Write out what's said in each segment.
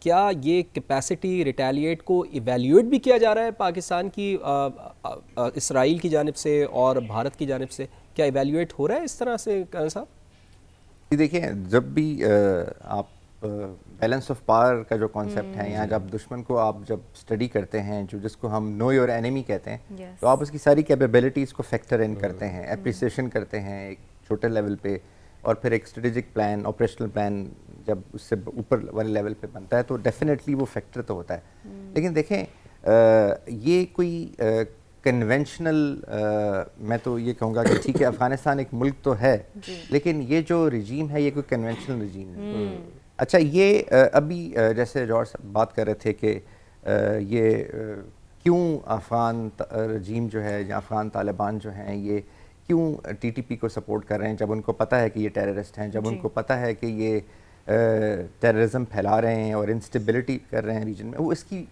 کیا یہ capacity retaliate کو ایویلیویٹ بھی کیا جا رہا ہے پاکستان کی اسرائیل کی جانب سے اور بھارت کی جانب سے؟ کیا ایویلیویٹ ہو رہا ہے اس طرح سے کرن صاحب؟ جی دیکھیں، جب بھی آپ بیلنس آف پاور کا جو کانسیپٹ ہے، یا جب دشمن کو آپ جب اسٹڈی کرتے ہیں، جس کو ہم نو یور اینیمی کہتے ہیں، تو آپ اس کی ساری کیپیبلٹیز کو فیکٹر ان کرتے ہیں، اپریسیشن کرتے ہیں ایک چھوٹے لیول پہ، اور پھر ایک اسٹریٹجک پلان، آپریشنل پلان جب اس سے اوپر والے لیول پہ بنتا ہے تو ڈیفینیٹلی وہ فیکٹر تو ہوتا ہے. لیکن دیکھیں، یہ کوئی کنونشنل، میں تو یہ کہوں گا کہ ٹھیک ہے افغانستان ایک ملک تو ہے، لیکن یہ جو رجیم ہے یہ کوئی کنونشنل رجیم نہیں. اچھا، یہ ابھی جیسے جوہر صاحب بات کر رہے تھے کہ یہ کیوں افغان رجیم جو ہے یا افغان طالبان جو ہیں یہ کیوں ٹی ٹی پی کو سپورٹ کر رہے ہیں، جب ان کو پتہ ہے کہ یہ ٹیررسٹ ہیں، جب ان کو پتہ ہے کہ یہ ٹیررزم پھیلا رہے ہیں اور انسٹیبلٹی کر رہے ہیں ریجن میں. وہ اس کی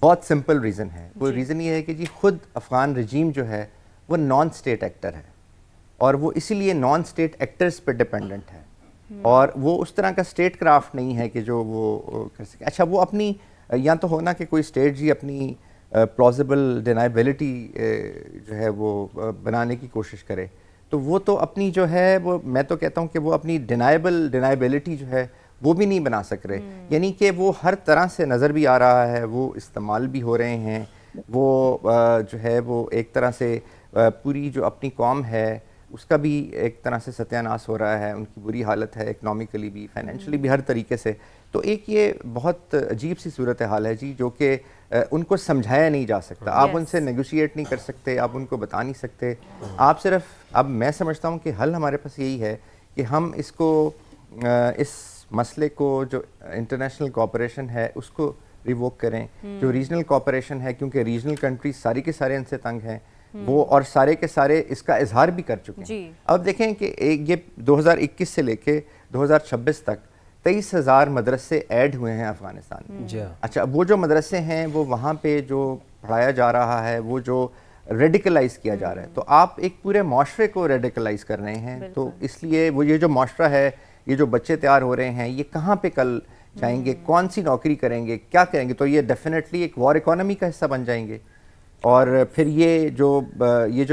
بہت سمپل ریزن ہے. وہ ریزن یہ ہے کہ جی خود افغان رجیم جو ہے وہ نان اسٹیٹ ایکٹر ہے، اور وہ اسی لیے نان اسٹیٹ ایکٹرز پہ ڈپینڈنٹ ہے، اور وہ اس طرح کا اسٹیٹ کرافٹ نہیں ہے کہ جو وہ کر سکے. اچھا، وہ اپنی یا تو ہونا کہ کوئی اسٹیٹ جی اپنی پلازیبل ڈینائبلٹی جو ہے وہ بنانے کی کوشش کرے، تو وہ تو اپنی جو ہے وہ، میں تو کہتا ہوں کہ وہ اپنی ڈینائبلٹی جو ہے وہ بھی نہیں بنا سک رہے. یعنی کہ وہ ہر طرح سے نظر بھی آ رہا ہے، وہ استعمال بھی ہو رہے ہیں، وہ جو ہے وہ ایک طرح سے پوری جو اپنی قوم ہے اس کا بھی ایک طرح سے ستیہ ناش ہو رہا ہے. ان کی بری حالت ہے اکنامکلی بھی، فائنینشلی بھی، ہر طریقے سے. تو ایک یہ بہت عجیب سی صورتحال ہے جی، جو کہ ان کو سمجھایا نہیں جا سکتا. آپ ان سے نیگوشیٹ نہیں کر سکتے، آپ ان کو بتا نہیں سکتے. آپ صرف، اب میں سمجھتا ہوں کہ حل ہمارے پاس یہی ہے کہ ہم اس کو، اس مسئلے کو جو انٹرنیشنل کوآپریشن ہے اس کو ریووک کریں. جو ریجنل کوآپریشن ہے، کیونکہ ریجنل کنٹریز ساری کے سارے ان سے تنگ ہیں، وہ اور سارے کے سارے اس کا اظہار بھی کر چکے ہیں. اب دیکھیں کہ یہ 2021 سے لے کے 2026 تک 23,000 مدرسے ایڈ ہوئے ہیں افغانستان میں. اچھا، وہ جو مدرسے ہیں وہ وہاں پہ جو پڑھایا جا رہا ہے، وہ جو ریڈیکلائز کیا جا رہا ہے، تو آپ ایک پورے معاشرے کو ریڈیکلائز کر رہے ہیں. تو اس لیے وہ یہ جو معاشرہ ہے، یہ جو بچے تیار ہو رہے ہیں، یہ کہاں پہ کل جائیں گے، کون سی نوکری کریں گے، کیا کریں گے؟ تو یہ ڈیفینیٹلی ایک وار اکانومی کا حصہ بن جائیں گے. اور پھر یہ جو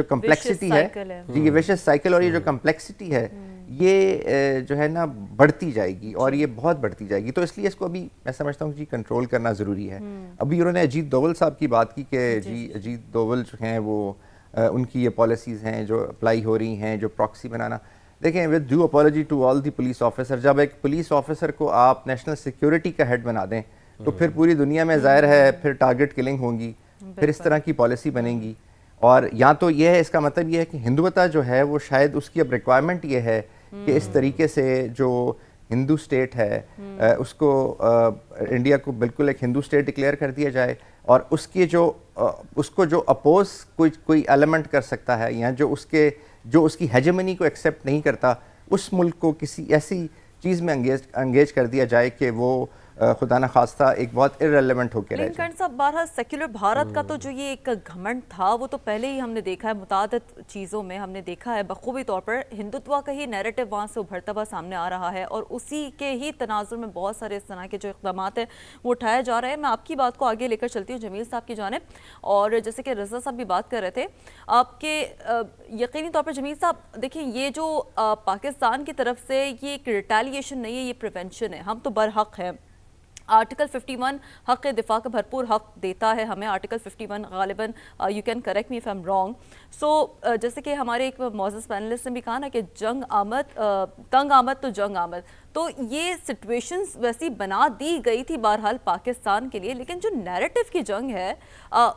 کمپلیکسٹی ہے جی، یہ ویشس سائیکل، اور یہ جو کمپلیکسٹی ہے یہ جو ہے نا بڑھتی جائے گی، اور یہ بہت بڑھتی جائے گی. تو اس لیے اس کو ابھی میں سمجھتا ہوں جی کنٹرول کرنا ضروری ہے. ابھی انہوں نے اجیت دوول صاحب کی بات کی کہ جی اجیت دوول جو ہیں وہ ان کی یہ پالیسیز ہیں جو اپلائی ہو رہی ہیں، جو پراکسی بنانا. دیکھیں، with due apology to all the police officer, جب ایک پولیس آفیسر کو آپ نیشنل سیکیورٹی کا ہیڈ بنا دیں تو پھر پوری دنیا میں ظاہر ہے پھر ٹارگٹ کلنگ ہوں گی، پھر اس طرح کی پالیسی بنے گی. اور یا تو یہ ہے، اس کا مطلب یہ ہے کہ ہندوتا جو ہے وہ شاید اس کی اب ریکوائرمنٹ یہ ہے کہ اس طریقے سے جو ہندو اسٹیٹ ہے اس کو، انڈیا کو بالکل ایک ہندو اسٹیٹ ڈکلیئر کر دیا جائے، اور اس کے جو اس کو جو اپوز کوئی ایلیمنٹ کر سکتا ہے، یا جو اس کی ہیجمنی کو ایکسیپٹ نہیں کرتا، اس ملک کو کسی ایسی چیز میں انگیج کر دیا جائے کہ وہ خدا نخواستہ ایک بہت ارریلیونٹ ہو کے رہ جائے. لیکن صاحب بہرحال سیکولر بھارت کا تو جو یہ ایک گھمنڈ تھا وہ تو پہلے ہی ہم نے دیکھا ہے، متعدد چیزوں میں ہم نے دیکھا ہے بخوبی طور پر ہندوتوا کا ہی نیریٹو وہاں سے ابھرتا ہوا سامنے آ رہا ہے، اور اسی کے ہی تناظر میں بہت سارے اس طرح کے جو اقدامات ہیں وہ اٹھائے جا رہے ہیں. میں آپ کی بات کو آگے لے کر چلتی ہوں جمیل صاحب کی جانب، اور جیسے کہ رضا صاحب بھی بات کر رہے تھے آپ کے، یقینی طور پر جمیل صاحب دیکھیں یہ جو پاکستان کی طرف سے یہ ایک ریٹیلیشن نہیں ہے، یہ پریونشن ہے. ہم تو برحق ہیں. آرٹیکل 51 حق دفاع کا بھرپور حق دیتا ہے ہمیں. آرٹیکل 51 غالباً you can correct me if I'm wrong. So جیسے کہ ہمارے ایک معزز پینلسٹ نے بھی کہا نا کہ جنگ آمد، تنگ آمد تو جنگ آمد. تو یہ سچویشنز ویسی بنا دی گئی تھی بہرحال پاکستان کے لیے، لیکن جو نیریٹو کی جنگ ہے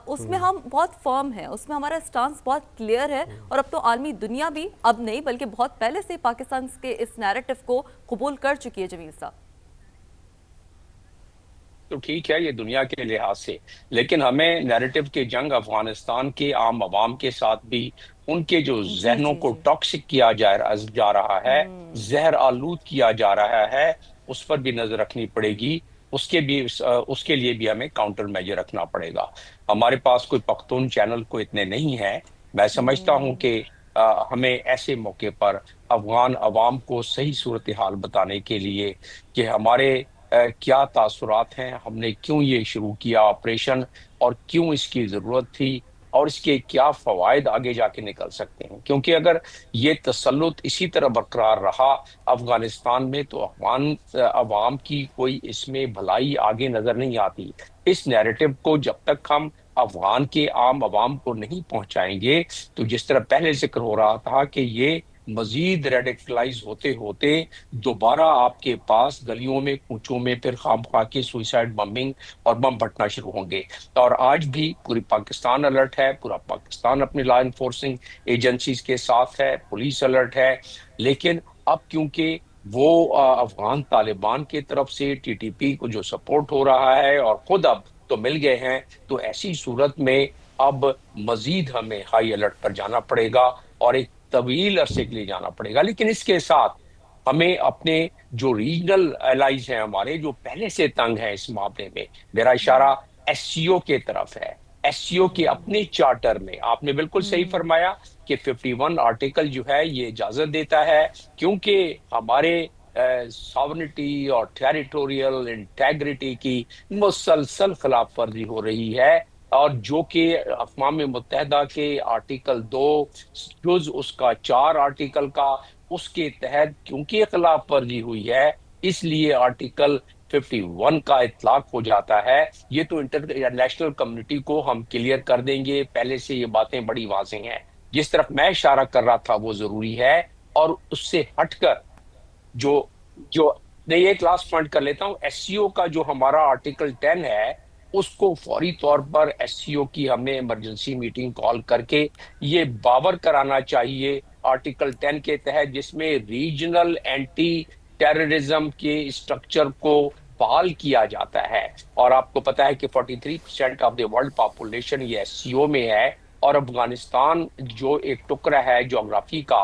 اس میں ہم بہت فرم ہیں، اس میں ہمارا سٹانس بہت کلیئر ہے، اور اب تو عالمی دنیا بھی اب نہیں بلکہ بہت پہلے سے پاکستان کے اس نیریٹو کو قبول کر چکی ہے. جمیل صاحب تو ٹھیک ہے یہ دنیا کے لحاظ سے، لیکن ہمیں نیریٹو کی جنگ افغانستان کے عام عوام کے ساتھ بھی، ان کے جو جی ذہنوں جی کو جی ٹاکسک کیا جا رہا ہے، زہر آلود کیا جا رہا ہے، اس پر بھی نظر رکھنی پڑے گی. اس کے لیے بھی ہمیں کاؤنٹر میجر رکھنا پڑے گا. ہمارے پاس کوئی پختون چینل کو اتنے نہیں ہیں. میں سمجھتا ہوں کہ ہمیں ایسے موقع پر افغان عوام کو صحیح صورتحال بتانے کے لیے کہ ہمارے کیا تاثرات ہیں، ہم نے کیوں یہ شروع کیا آپریشن، اور کیوں اس کی ضرورت تھی، اور اس کے کیا فوائد آگے جا کے نکل سکتے ہیں. کیونکہ اگر یہ تسلط اسی طرح برقرار رہا افغانستان میں تو عوام کی کوئی اس میں بھلائی آگے نظر نہیں آتی. اس نیریٹو کو جب تک ہم افغان کے عام عوام کو نہیں پہنچائیں گے تو جس طرح پہلے ذکر ہو رہا تھا کہ یہ مزید ریڈیکلائز ہوتے ہوتے دوبارہ آپ کے پاس گلیوں میں کوچوں میں پھر خام خواہ کے سوئسائڈ بمبنگ اور بم پھٹنا شروع ہوں گے. اور آج بھی پوری پاکستان الرٹ ہے، پورا پاکستان اپنی لا انفورسنگ ایجنسیز کے ساتھ ہے، پولیس الرٹ ہے. لیکن اب کیونکہ وہ افغان طالبان کی طرف سے ٹی ٹی پی کو جو سپورٹ ہو رہا ہے اور خود اب تو مل گئے ہیں، تو ایسی صورت میں اب مزید ہمیں ہائی الرٹ پر جانا پڑے گا اور ایک طویل عرصے کے لیے جانا پڑے گا. لیکن اس کے ساتھ ہمیں اپنے جو ریجنل الائز ہیں ہمارے جو پہلے سے تنگ ہیں اس معاملے میں، میرا اشارہ ایس سی او کے طرف ہے. ایس سی او کے اپنے چارٹر میں آپ نے بالکل صحیح فرمایا کہ 51 آرٹیکل جو ہے یہ اجازت دیتا ہے، کیونکہ ہمارے ساورنٹی اور ٹیریٹوریل انٹیگریٹی کی مسلسل خلاف ورزی ہو رہی ہے، اور جو کہ اقوام متحدہ کے آرٹیکل 2 جز اس کا 4 آرٹیکل کا، اس کے تحت کیونکہ خلاف ورزی ہوئی ہے اس لیے آرٹیکل 51 کا اطلاق ہو جاتا ہے. یہ تو انٹرنیشنل کمیونٹی کو ہم کلیئر کر دیں گے، پہلے سے یہ باتیں بڑی واضح ہیں. جس طرف میں اشارہ کر رہا تھا وہ ضروری ہے، اور اس سے ہٹ کر جو جو نہیں، ایک لاسٹ پوائنٹ کر لیتا ہوں. ایس سی او کا جو ہمارا آرٹیکل 10 ہے اس کو فوری طور پر ایس سی او کی ہمیں ایمرجنسی میٹنگ کال کر کے یہ باور کرانا چاہیے آرٹیکل 10 کے تحت، جس میں ریجنل اینٹی ٹیررزم کے اسٹرکچر کو بحال کیا جاتا ہے. اور آپ کو پتا ہے کہ 43% آف دی ورلڈ پاپولیشن یہ ایس سی او میں ہے، اور افغانستان جو ایک ٹکڑا ہے جغرافی کا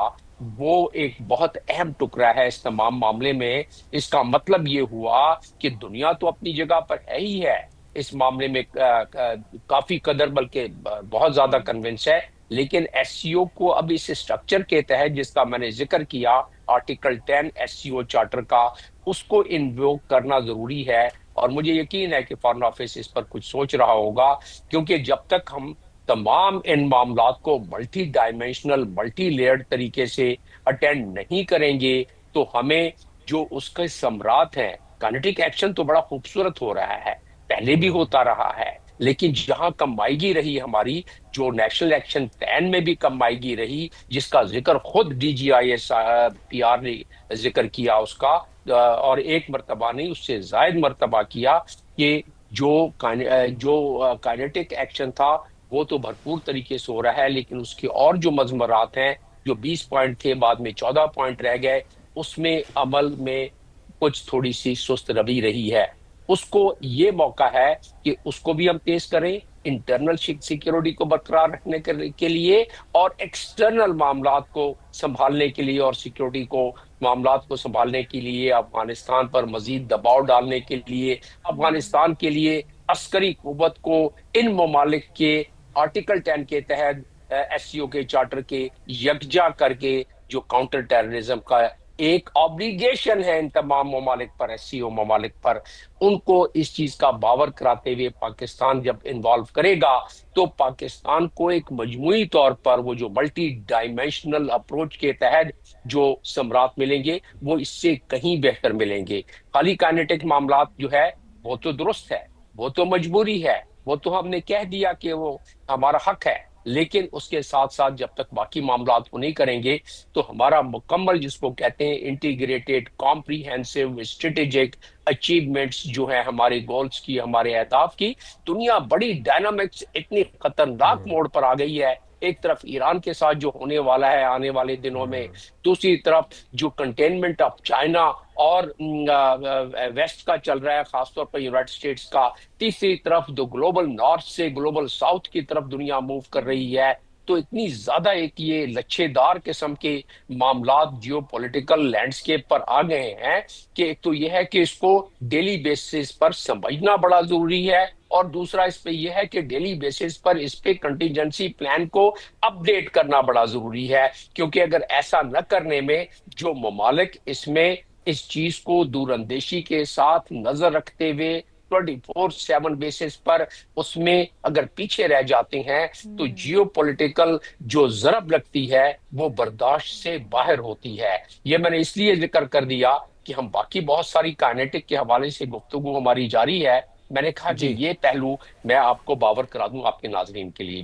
وہ ایک بہت اہم ٹکڑا ہے اس تمام معاملے میں. اس کا مطلب یہ ہوا کہ دنیا تو اپنی جگہ پر ہے ہی ہے اس معاملے میں، کافی قدر بلکہ بہت زیادہ کنونس ہے، لیکن ایس سی او کو اب اس اسٹرکچر کے تحت جس کا میں نے ذکر کیا آرٹیکل 10 ایس سی او چارٹر کا، اس کو انووک کرنا ضروری ہے. اور مجھے یقین ہے کہ فارن آفس اس پر کچھ سوچ رہا ہوگا، کیونکہ جب تک ہم تمام ان معاملات کو ملٹی ڈائمینشنل ملٹی لیئرڈ طریقے سے اٹینڈ نہیں کریں گے تو ہمیں جو اس کے ثمرات ہیں، کائنیٹک ایکشن تو بڑا خوبصورت ہو رہا ہے، پہلے بھی ہوتا رہا ہے، لیکن جہاں کمائیگی رہی ہماری، جو نیشنل ایکشن پلان میں بھی کمائیگی رہی، جس کا ذکر خود D G I S P R نے ذکر کیا اس کا، اور ایک مرتبہ نہیں اس سے زائد مرتبہ کیا، کہ جو کائنیٹک ایکشن تھا وہ تو بھرپور طریقے سے ہو رہا ہے، لیکن اس کے اور جو مضمرات ہیں، جو 20 پوائنٹ تھے بعد میں 14 پوائنٹ رہ گئے، اس میں عمل میں کچھ تھوڑی سی سست روی رہی ہے. اس کو یہ موقع ہے کہ اس کو بھی ہم تیز کریں انٹرنل سیکیورٹی کو برقرار رکھنے کے لیے، اور ایکسٹرنل معاملات کو سنبھالنے کے لیے، اور سیکیورٹی کو معاملات کو سنبھالنے کے لیے، افغانستان پر مزید دباؤ ڈالنے کے لیے، افغانستان کے لیے عسکری قوت کو ان ممالک کے آرٹیکل 10 کے تحت ایس سی او کے چارٹر کے یکجا کر کے جو کاؤنٹر ٹیررزم کا ایک آبلیگیشن ہے ان تمام ممالک پر، ایس سی او ممالک پر، ان کو اس چیز کا باور کراتے ہوئے پاکستان جب انوالو کرے گا تو پاکستان کو ایک مجموعی طور پر وہ جو ملٹی ڈائمینشنل اپروچ کے تحت جو ثمرات ملیں گے وہ اس سے کہیں بہتر ملیں گے. خالی کائنیٹک معاملات جو ہے وہ تو درست ہے، وہ تو مجبوری ہے، وہ تو ہم نے کہہ دیا کہ وہ ہمارا حق ہے، لیکن اس کے ساتھ ساتھ جب تک باقی معاملات کو نہیں کریں گے تو ہمارا مکمل جس کو کہتے ہیں انٹیگریٹڈ کمپریہنسو اسٹریٹجک اچیومنٹس جو ہیں ہمارے گولز کی، ہمارے اہداف کی، دنیا بڑی ڈائنامکس اتنی خطرناک موڑ پر آ گئی ہے. ایک طرف ایران کے ساتھ جو ہونے والا ہے آنے والے دنوں میں، دوسری طرف جو کنٹینمنٹ آف چائنا اور ویسٹ کا چل رہا ہے، خاص طور پر یونائٹڈ اسٹیٹس کا، تیسری طرف جو گلوبل نارتھ سے گلوبل ساؤتھ کی طرف دنیا موو کر رہی ہے. تو اتنی زیادہ ایک یہ لچھے دار قسم کے معاملات جیو پولیٹیکل لینڈسکیپ پر آ گئے ہیں کہ ایک تو یہ ہے کہ اس کو ڈیلی بیسس پر سمجھنا بڑا ضروری ہے، اور دوسرا اس پہ یہ ہے کہ ڈیلی بیسس پر اس پہ کنٹینجنسی پلان کو اپ ڈیٹ کرنا بڑا ضروری ہے. کیونکہ اگر ایسا نہ کرنے میں جو ممالک اس میں اس چیز کو دور اندیشی کے ساتھ نظر رکھتے ہوئے 24/7 بیسس پر اس میں اگر پیچھے رہ جاتے ہیں تو جیو پولیٹیکل جو ضرب لگتی ہے وہ برداشت سے باہر ہوتی ہے. یہ میں نے اس لیے ذکر کر دیا کہ ہم باقی بہت ساری کائنیٹک کے حوالے سے گفتگو ہماری جاری ہے. میں نے کہا کہ جی یہ پہلو میں آپ کو باور کرا دوں آپ کے ناظرین کے لیے.